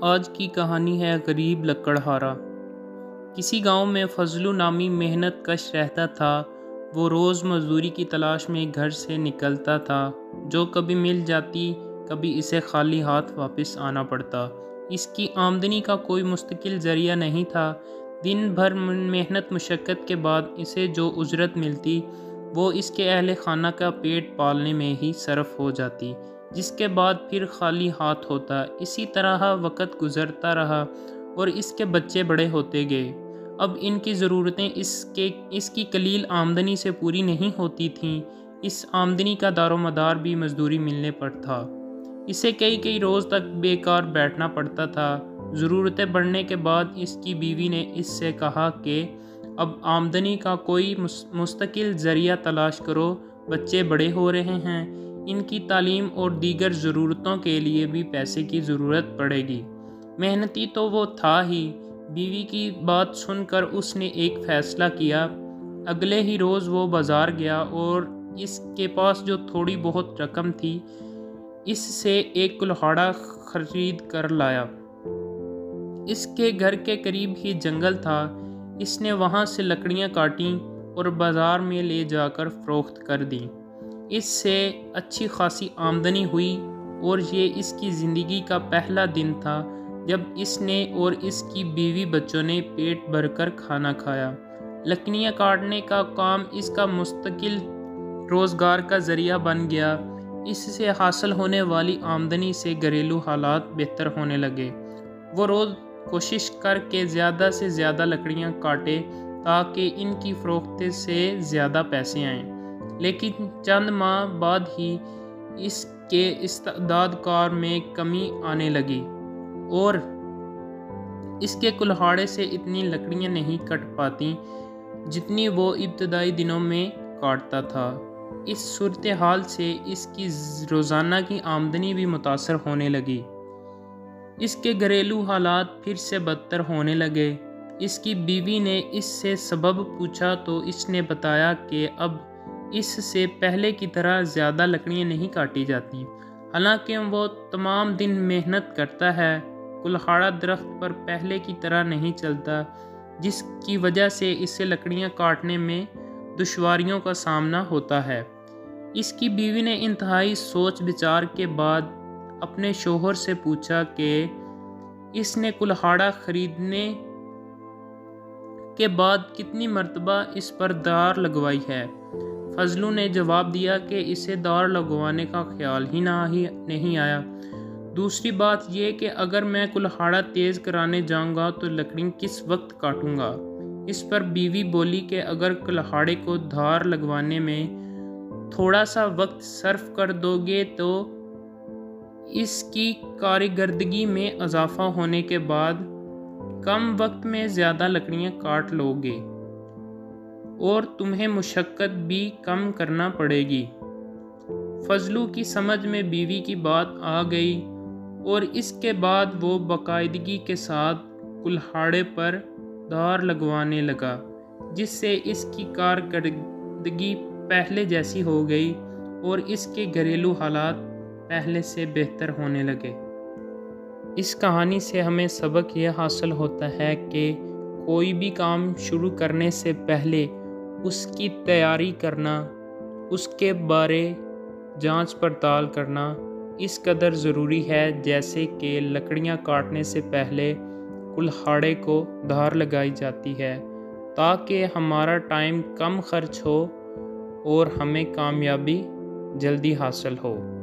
آج کی کہانی ہے غریب لکڑہارا۔ کسی گاؤں میں فضلو نامی محنت کش رہتا تھا۔ وہ روز مزدوری کی تلاش میں گھر سے نکلتا تھا، جو کبھی مل جاتی، کبھی اسے خالی ہاتھ واپس آنا پڑتا۔ اس کی آمدنی کا کوئی مستقل ذریعہ نہیں تھا۔ دن بھر محنت مشقت کے بعد اسے جو اجرت ملتی، وہ اس کے اہل خانہ کا پیٹ پالنے میں ہی صرف ہو جاتی، جس کے بعد پھر خالی ہاتھ ہوتا۔ اسی طرح وقت گزرتا رہا اور اس کے بچے بڑے ہوتے گئے۔ اب ان کی ضرورتیں اس کی قلیل آمدنی سے پوری نہیں ہوتی تھیں۔ اس آمدنی کا دار و مدار بھی مزدوری ملنے پر تھا۔ اسے کئی روز تک بیکار بیٹھنا پڑتا تھا۔ ضرورتیں بڑھنے کے بعد اس کی بیوی نے اس سے کہا کہ اب آمدنی کا کوئی مستقل ذریعہ تلاش کرو، بچے بڑے ہو رہے ہیں، ان کی تعلیم اور دیگر ضرورتوں کے لیے بھی پیسے کی ضرورت پڑے گی۔ محنتی تو وہ تھا ہی۔ بیوی کی بات سن کر اس نے ایک فیصلہ کیا۔ اگلے ہی روز وہ بازار گیا اور اس کے پاس جو تھوڑی بہت رقم تھی، اس سے ایک کلہاڑا خرید کر لایا۔ اس کے گھر کے قریب ہی جنگل تھا۔ اس نے وہاں سے لکڑیاں کاٹیں اور بازار میں لے جا کر فروخت کر دیں۔ اس سے اچھی خاصی آمدنی ہوئی اور یہ اس کی زندگی کا پہلا دن تھا جب اس نے اور اس کی بیوی بچوں نے پیٹ بھر کر کھانا کھایا۔ لکڑیاں کاٹنے کا کام اس کا مستقل روزگار کا ذریعہ بن گیا۔ اس سے حاصل ہونے والی آمدنی سے گھریلو حالات بہتر ہونے لگے۔ وہ روز کوشش کر کے زیادہ سے زیادہ لکڑیاں کاٹے تاکہ ان کی فروخت سے زیادہ پیسے آئیں، لیکن چند ماہ بعد ہی اس کے استعداد کار میں کمی آنے لگی اور اس کے کلہاڑے سے اتنی لکڑیاں نہیں کٹ پاتی جتنی وہ ابتدائی دنوں میں کاٹتا تھا۔ اس صورتحال سے اس کی روزانہ کی آمدنی بھی متاثر ہونے لگی۔ اس کے گھریلو حالات پھر سے بدتر ہونے لگے۔ اس کی بیوی نے اس سے سبب پوچھا تو اس نے بتایا کہ اب اس سے پہلے کی طرح زیادہ لکڑیاں نہیں کاٹی جاتی، حالانکہ وہ تمام دن محنت کرتا ہے۔ کلہاڑا درخت پر پہلے کی طرح نہیں چلتا، جس کی وجہ سے اسے لکڑیاں کاٹنے میں دشواریوں کا سامنا ہوتا ہے۔ اس کی بیوی نے انتہائی سوچ بچار کے بعد اپنے شوہر سے پوچھا کہ اس نے کلہاڑا خریدنے کے بعد کتنی مرتبہ اس پر دار لگوائی ہے۔ فضلو نے جواب دیا کہ اسے دار لگوانے کا خیال ہی نہیں آیا۔ دوسری بات یہ کہ اگر میں کلہاڑا تیز کرانے جاؤں گا تو لکڑی کس وقت کاٹوں گا؟ اس پر بیوی بولی کہ اگر کلہاڑے کو دھار لگوانے میں تھوڑا سا وقت صرف کر دو گے تو اس کی کارکردگی میں اضافہ ہونے کے بعد کم وقت میں زیادہ لکڑیاں کاٹ لو گے اور تمہیں مشقت بھی کم کرنا پڑے گی۔ فضلو کی سمجھ میں بیوی کی بات آ گئی اور اس کے بعد وہ باقاعدگی کے ساتھ کلہاڑے پر دھار لگوانے لگا، جس سے اس کی کارکردگی پہلے جیسی ہو گئی اور اس کے گھریلو حالات پہلے سے بہتر ہونے لگے۔ اس کہانی سے ہمیں سبق یہ حاصل ہوتا ہے کہ کوئی بھی کام شروع کرنے سے پہلے اس کی تیاری کرنا، اس کے بارے جانچ پڑتال کرنا اس قدر ضروری ہے جیسے کہ لکڑیاں کاٹنے سے پہلے کلہاڑے کو دھار لگائی جاتی ہے، تاکہ ہمارا ٹائم کم خرچ ہو اور ہمیں کامیابی جلدی حاصل ہو۔